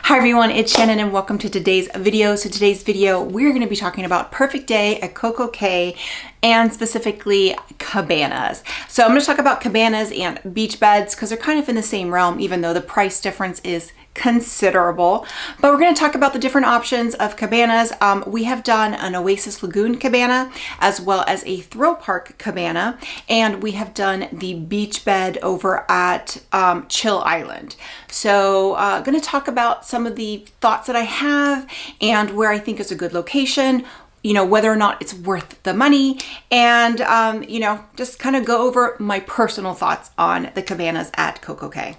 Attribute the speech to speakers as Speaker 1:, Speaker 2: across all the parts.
Speaker 1: Hi everyone, it's Shannon and welcome to today's video. So today's video, we're going to be talking about perfect day at CocoCay and specifically cabanas. So I'm going to talk about cabanas and beach beds because they're kind of in the same realm, even though the price difference is considerable. But we're going to talk about the different options of cabanas. We have done an Oasis Lagoon cabana as well as a thrill park cabana, and we have done the beach bed over at Chill Island. So going to talk about some of the thoughts that I have and where I think is a good location, you know, whether or not it's worth the money, and you know, just kind of go over my personal thoughts on the cabanas at CocoCay.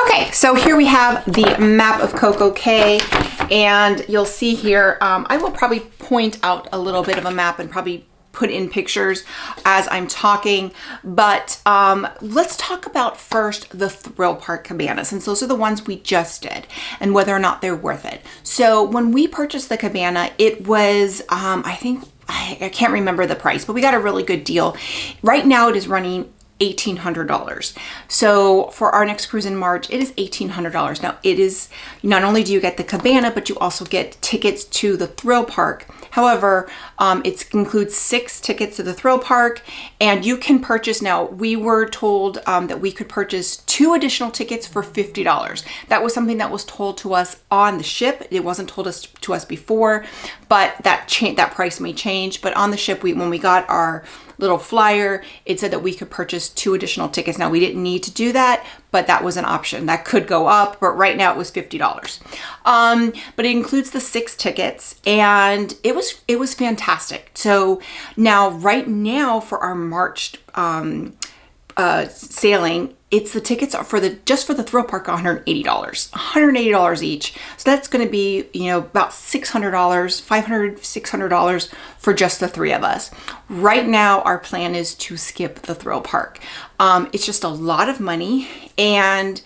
Speaker 1: Okay, so here we have the map of CocoCay, and you'll see here, I will probably point out a little bit of a map and probably put in pictures as I'm talking, but let's talk about first the thrill park cabanas, since those are the ones we just did and whether or not they're worth it. So when we purchased the cabana, it was, I can't remember the price, but we got a really good deal. Right now it is running $1,800. So for our next cruise in March, it is $1,800. Now it is, not only do you get the cabana, but you also get tickets to the thrill park. However, it includes 6 tickets to the thrill park, and you can purchase, now we were told that we could purchase 2 additional tickets for $50. That was something that was told to us on the ship. It wasn't told to us before, but that price may change. But on the ship, when we got our little flyer, it said that we could purchase 2 additional tickets. Now we didn't need to do that, but that was an option. That could go up, but right now it was $50. But it includes the 6 tickets, and it was fantastic. So now, right now for our March sailing, it's the tickets are just for the thrill park, $180 each. So that's going to be, you know, about $600, $600 for just the 3 of us. Right now, our plan is to skip the thrill park. It's just a lot of money, and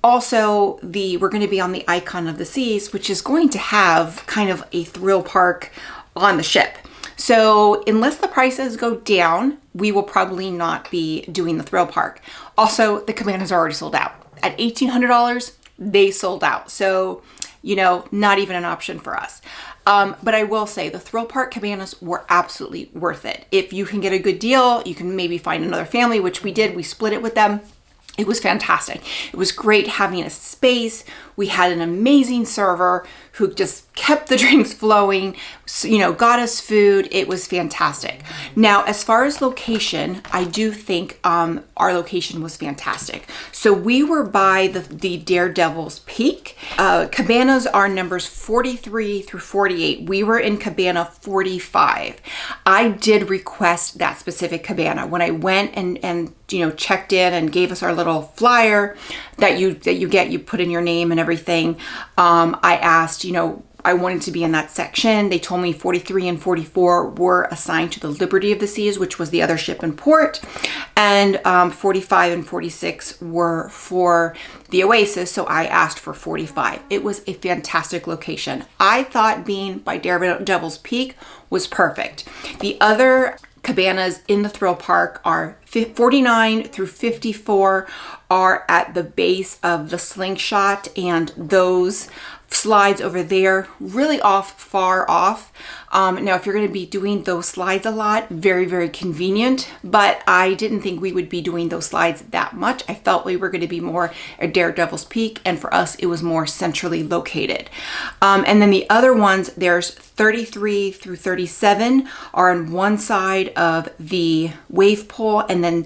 Speaker 1: also we're going to be on the Icon of the Seas, which is going to have kind of a thrill park on the ship. So unless the prices go down, we will probably not be doing the thrill park. Also, the cabanas are already sold out. At $1,800, they sold out. So, you know, not even an option for us. But I will say the thrill park cabanas were absolutely worth it. If you can get a good deal, you can maybe find another family, which we did. We split it with them. It was fantastic. It was great having a space. We had an amazing server who just kept the drinks flowing, you know, got us food. It was fantastic. Now, as far as location, I do think our location was fantastic. So we were by the Daredevil's Peak. Cabanas are numbers 43 through 48. We were in cabana 45. I did request that specific cabana. When I went and you know, checked in and gave us our little flyer that you put in your name and everything, I asked, you know, I wanted to be in that section. They told me 43 and 44 were assigned to the Liberty of the Seas, which was the other ship in port, and 45 and 46 were for the Oasis, so I asked for 45. It was a fantastic location. I thought being by Daredevil's Peak was perfect. The other cabanas in the thrill park are 49 through 54 are at the base of the slingshot, and those slides over there really far off. Now if you're going to be doing those slides a lot, very, very convenient, but I didn't think we would be doing those slides that much. I felt we were going to be more at Daredevil's Peak, and for us it was more centrally located. And then the other ones, there's 33 through 37 are on one side of the wave pool, and then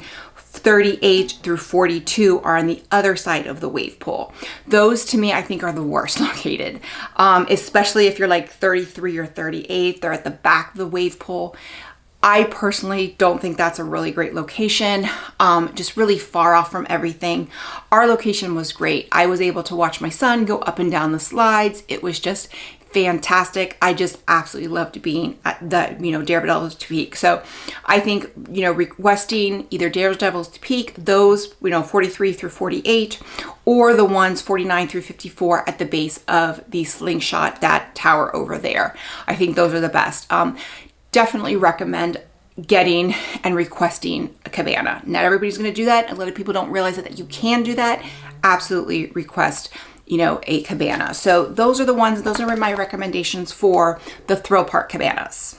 Speaker 1: 38 through 42 are on the other side of the wave pool. Those, to me, I think are the worst located, especially if you're like 33 or 38. They're at the back of the wave pool. I personally don't think that's a really great location, just really far off from everything. Our location was great. I was able to watch my son go up and down the slides. It was just fantastic. I just absolutely loved being at the, you know, Daredevil's Peak. So I think, you know, requesting either Daredevil's Peak, those, you know, 43 through 48, or the ones 49 through 54 at the base of the slingshot, that tower over there. I think those are the best. Definitely recommend getting and requesting a cabana. Not everybody's going to do that. A lot of people don't realize that you can do that. Absolutely request you know, a cabana. So those are my recommendations for the thrill park cabanas.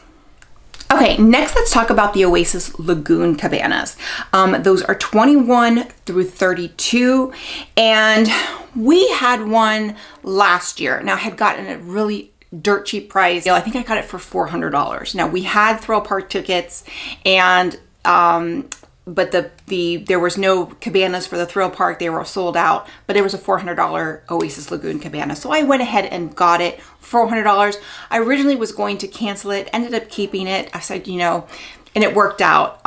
Speaker 1: Okay, next let's talk about the Oasis Lagoon cabanas. Those are 21 through 32, and we had one last year. Now I had gotten a really dirt cheap price. I think I got it for $400. Now we had thrill park tickets, and but there was no cabanas for the thrill park. They were sold out, but it was a $400 Oasis Lagoon cabana. So I went ahead and got it for $400. I originally was going to cancel it, ended up keeping it. I said, you know, and it worked out.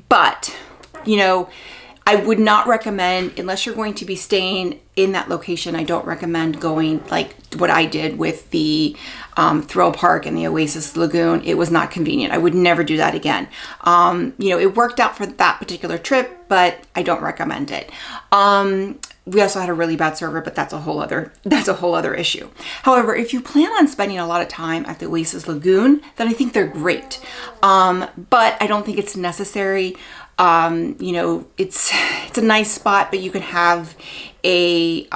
Speaker 1: But, you know, I would not recommend, unless you're going to be staying in that location, I don't recommend going like what I did with the thrill park and the Oasis Lagoon. It was not convenient. I would never do that again. You know, it worked out for that particular trip, but I don't recommend it. We also had a really bad server, but that's a whole other issue. However, if you plan on spending a lot of time at the Oasis Lagoon, then I think they're great. But I don't think it's necessary. You know, it's a nice spot, but you can have a,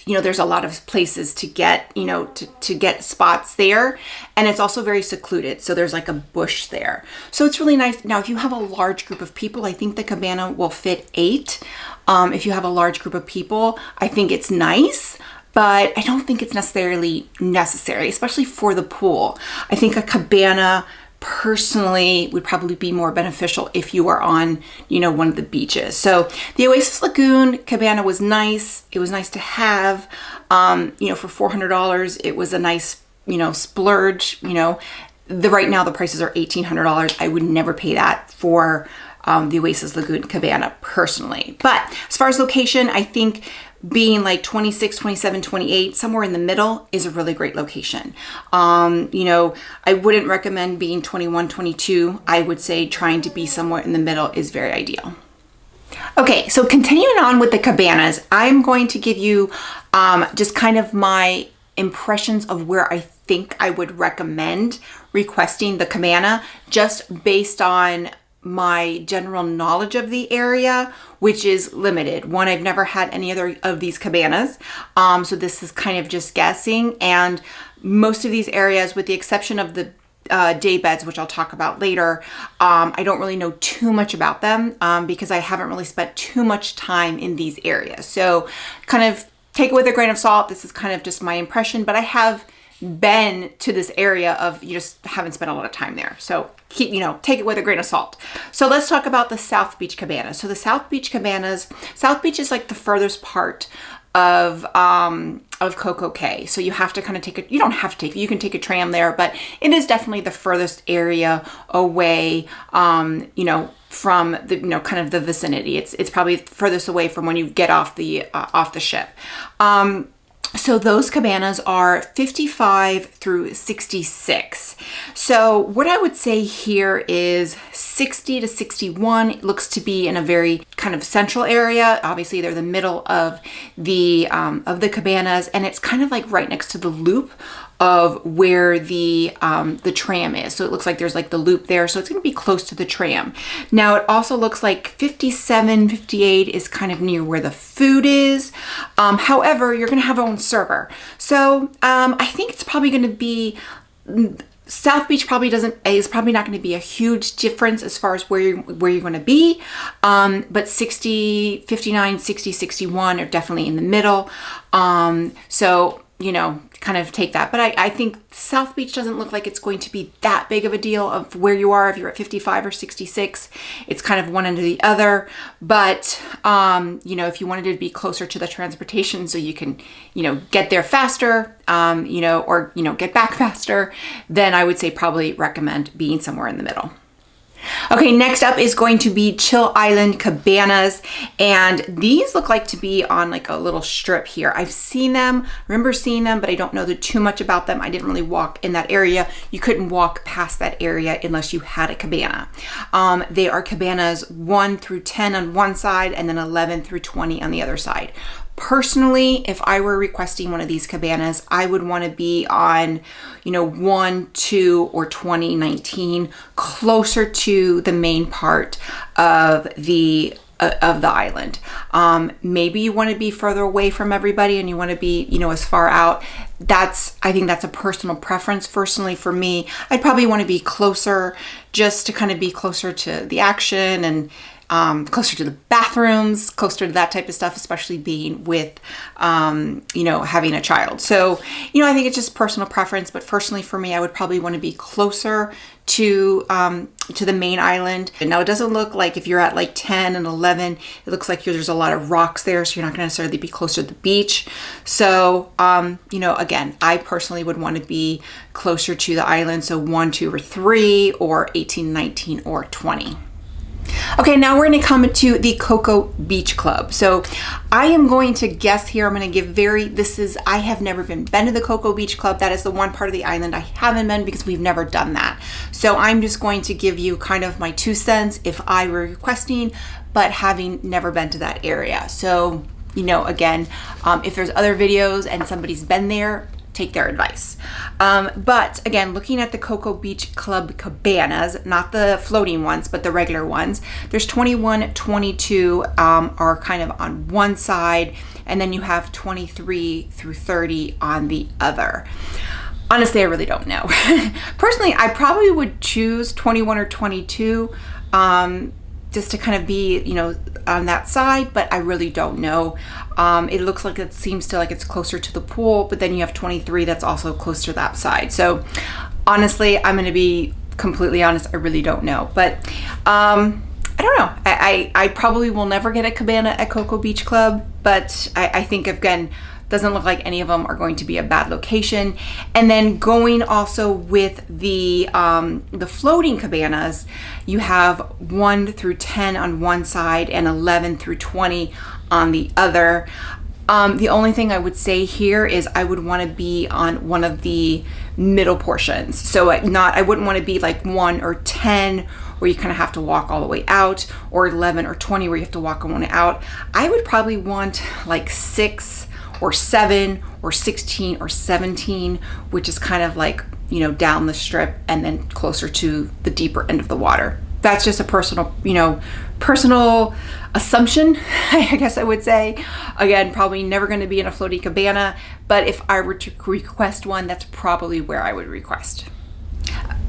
Speaker 1: you know, there's a lot of places to get, you know, to get spots there. And it's also very secluded. So there's like a bush there. So it's really nice. Now, if you have a large group of people, I think the cabana will fit 8. If you have a large group of people, I think it's nice, but I don't think it's necessarily necessary, especially for the pool. I think a cabana personally would probably be more beneficial if you are on, you know, one of the beaches. So the Oasis Lagoon cabana was nice. It was nice to have, you know, for $400. It was a nice, you know, splurge. You know, right now the prices are $1,800. I would never pay that for the Oasis Lagoon cabana personally. But as far as location, I think being like 26, 27, 28, somewhere in the middle is a really great location. You know, I wouldn't recommend being 21, 22. I would say trying to be somewhere in the middle is very ideal. Okay, so continuing on with the cabanas, I'm going to give you just kind of my impressions of where I think I would recommend requesting the cabana, just based on my general knowledge of the area, which is limited. One, I've never had any other of these cabanas, so this is kind of just guessing. And most of these areas, with the exception of the day beds, which I'll talk about later, I don't really know too much about them because I haven't really spent too much time in these areas. So kind of take it with a grain of salt. This is kind of just my impression, but I have been to this area of, you just haven't spent a lot of time there. So keep, you know, take it with a grain of salt. So let's talk about the South Beach cabanas. So the South Beach cabanas, South Beach is like the furthest part of CocoCay. So you have to kind of take it, you don't have to take it, you can take a tram there, but it is definitely the furthest area away, you know, from the, you know, kind of the vicinity. It's probably furthest away from when you get off the ship. So those cabanas are 55 through 66. So what I would say here is 60 to 61 looks to be in a very kind of central area. Obviously they're the middle of the cabanas, and it's kind of like right next to the loop of where the tram is. So it looks like there's like the loop there. So it's going to be close to the tram. Now it also looks like 57, 58 is kind of near where the food is. However, you're going to have your own server. So I think it's probably going to be, South Beach is probably not going to be a huge difference as far as where you're going to be. But 60, 59, 60, 61 are definitely in the middle. So, you know, kind of take that. But I think South Beach doesn't look like it's going to be that big of a deal of where you are. If you're at 55 or 66, it's kind of one end or the other. But, you know, if you wanted to be closer to the transportation so you can, you know, get there faster, you know, or, you know, get back faster, then I would say probably recommend being somewhere in the middle. Okay, next up is going to be Chill Island cabanas, and these look like to be on like a little strip here. I've seen them, remember seeing them, but I don't know too much about them. I didn't really walk in that area. You couldn't walk past that area unless you had a cabana. They are cabanas 1 through 10 on one side and then 11 through 20 on the other side. Personally, if I were requesting one of these cabanas, I would want to be on, you know, 1, 2, or 2019, closer to the main part of the of the island. Maybe you want to be further away from everybody and you want to be, you know, as far out. I think that's a personal preference. Personally, for me, I'd probably want to be closer, just to kind of be closer to the action and closer to the bathrooms, closer to that type of stuff, especially being with, you know, having a child. So, you know, I think it's just personal preference, but personally for me, I would probably want to be closer to the main island. And now it doesn't look like, if you're at like 10 and 11, it looks like there's a lot of rocks there, so you're not going to necessarily be closer to the beach. So, you know, again, I personally would want to be closer to the island. So 1, 2, or 3, or 18, 19, or 20. Okay, now we're going to come to the Coco Beach Club. So I am going to guess here. I'm going to give I have never been to the Coco Beach Club. That is the one part of the island I haven't been, because we've never done that. So I'm just going to give you kind of my 2 cents if I were requesting, but having never been to that area. So, you know, again, if there's other videos and somebody's been there, take their advice. But again, looking at the Coco Beach Club cabanas, not the floating ones, but the regular ones, there's 21, 22 are kind of on one side, and then you have 23 through 30 on the other. Honestly, I really don't know. Personally, I probably would choose 21 or 22, just to kind of be, you know, on that side, but I really don't know. It looks like it seems to like it's closer to the pool, but then you have 23 that's also close to that side. So honestly, I'm going to be completely honest, I really don't know. But I don't know. I probably will never get a cabana at Coco Beach Club, but I think, again, doesn't look like any of them are going to be a bad location. And then going also with the floating cabanas, you have 1 through 10 on one side and 11 through 20 on the other. The only thing I would say here is I would want to be on one of the middle portions. So I wouldn't want to be like 1 or 10 where you kind of have to walk all the way out, or 11 or 20 where you have to walk on out. I would probably want like 6 or 7 or 16 or 17, which is kind of like, you know, down the strip and then closer to the deeper end of the water. That's just a personal, you know, personal assumption, I guess I would say. Again, probably never going to be in a floating cabana, but if I were to request one, that's probably where I would request.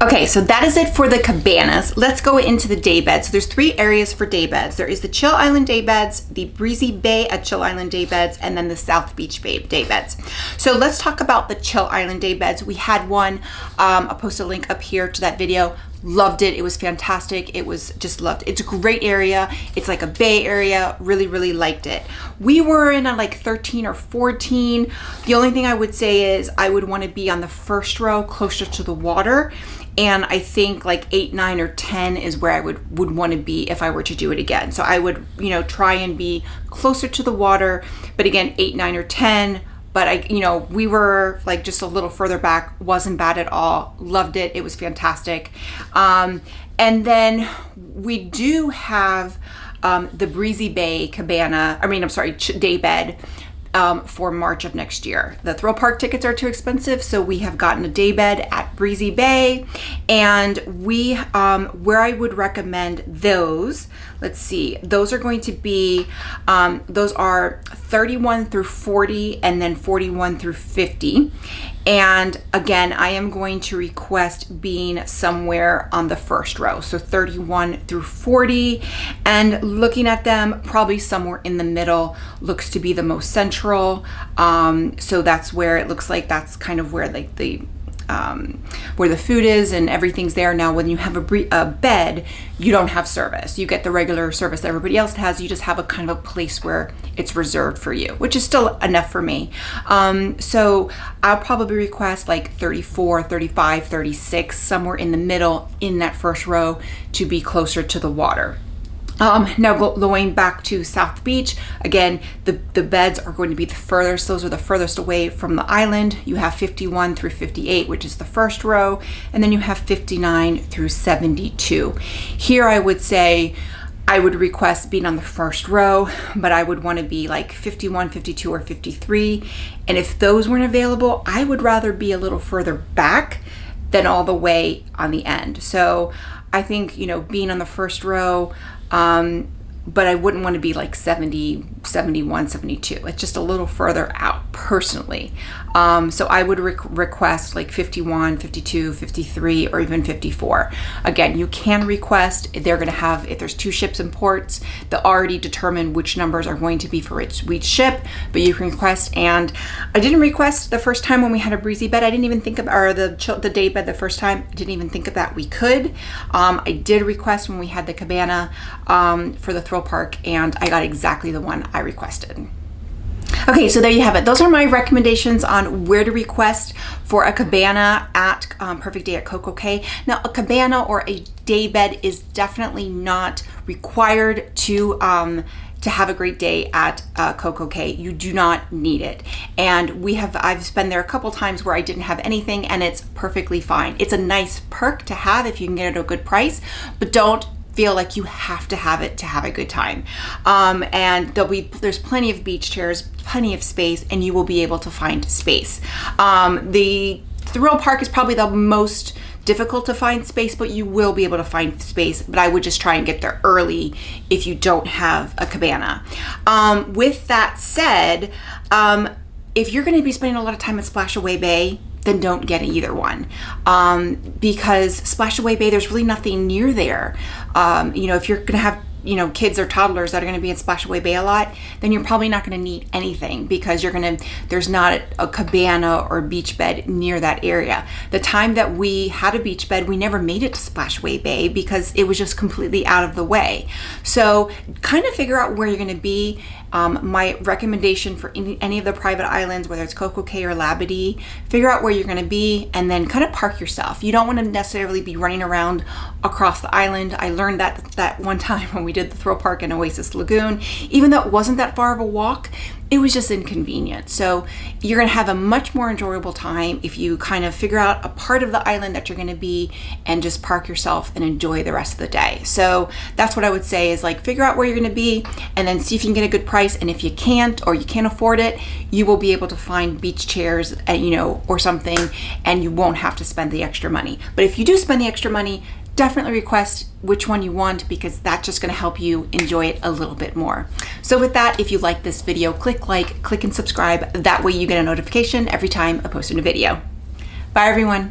Speaker 1: Okay, so that is it for the cabanas. Let's go into the day beds. So there's 3 areas for day beds. There is the Chill Island day beds, the Breezy Bay at Chill Island day beds, and then the South Beach Bay day beds. So let's talk about the Chill Island day beds. We had one, I'll post a link up here to that video. Loved it. It was fantastic. It was just loved. It's a great area. It's like a bay area. Really, really liked it. We were in a like 13 or 14. The only thing I would say is I would want to be on the first row closer to the water. And I think like 8, 9, or 10 is where I would want to be if I were to do it again. So I would, you know, try and be closer to the water. But again, 8, 9, or 10. But we were like just a little further back. Wasn't bad at all. Loved it. It was fantastic. And then we do have the Breezy Bay day bed for March of next year. The thrill park tickets are too expensive, so we have gotten a day bed at Breezy Bay, and we where I would recommend those. Let's see, those are going to be those are 31 through 40 and then 41 through 50. And again, I am going to request being somewhere on the first row, so 31 through 40, and looking at them, probably somewhere in the middle looks to be the most central. So that's where it looks like that's kind of where like where the food is and everything's there. Now, when you have a bed, you don't have service. You get the regular service that everybody else has. You just have a kind of a place where it's reserved for you, which is still enough for me. So I'll probably request like 34, 35, 36, somewhere in the middle in that first row to be closer to the water. Now going back to South Beach, again, the beds are going to be the furthest. Those are the furthest away from the island. You have 51 through 58, which is the first row, and then you have 59 through 72. Here I would say I would request being on the first row, but I would want to be like 51, 52, or 53. And if those weren't available, I would rather be a little further back than all the way on the end. So I think, being on the first row, but I wouldn't want to be like 70, 71, 72. It's just a little further out personally. So I would request like 51, 52, 53, or even 54. Again, you can request. They're going to have, if there's 2 ships and ports, they'll already determine which numbers are going to be for each ship, but you can request. And I didn't request the first time when we had a Breezy bed. I didn't even think of, or the day bed the first time, I didn't even think of that we could. I did request when we had the Cabana for the thrill park, and I got exactly the one I requested. Okay, so there you have it. Those are my recommendations on where to request for a cabana at Perfect Day at CocoCay. Now, a cabana or a day bed is definitely not required to have a great day at CocoCay. You do not need it. And I've been there a couple times where I didn't have anything, and it's perfectly fine. It's a nice perk to have if you can get it at a good price, but don't feel like you have to have it to have a good time. And there's plenty of beach chairs, plenty of space, and you will be able to find space. The thrill park is probably the most difficult to find space, but you will be able to find space. But I would just try and get there early if you don't have a cabana. With that said, if you're going to be spending a lot of time at Splashaway Bay, then don't get either one. Because Splashaway Bay, there's really nothing near there. If you're gonna have kids or toddlers that are going to be in Splashaway Bay a lot, then you're probably not going to need anything, because there's not a cabana or beach bed near that area. The time that we had a beach bed, we never made it to Splashaway Bay because it was just completely out of the way. So kind of figure out where you're going to be. My recommendation for any of the private islands, whether it's CocoCay or Labadee, figure out where you're going to be and then kind of park yourself. You don't want to necessarily be running around across the island. I learned that one time when we did the thrill park in Oasis Lagoon. Even though it wasn't that far of a walk, it was just inconvenient. So you're going to have a much more enjoyable time if you kind of figure out a part of the island that you're going to be and just park yourself and enjoy the rest of the day. So that's what I would say is, like, figure out where you're going to be and then see if you can get a good price. And if you can't, or you can't afford it, you will be able to find beach chairs, or something, and you won't have to spend the extra money. But if you do spend the extra money, definitely request which one you want, because that's just going to help you enjoy it a little bit more. So with that, if you like this video, click like, click and subscribe. That way you get a notification every time I post a new video. Bye everyone.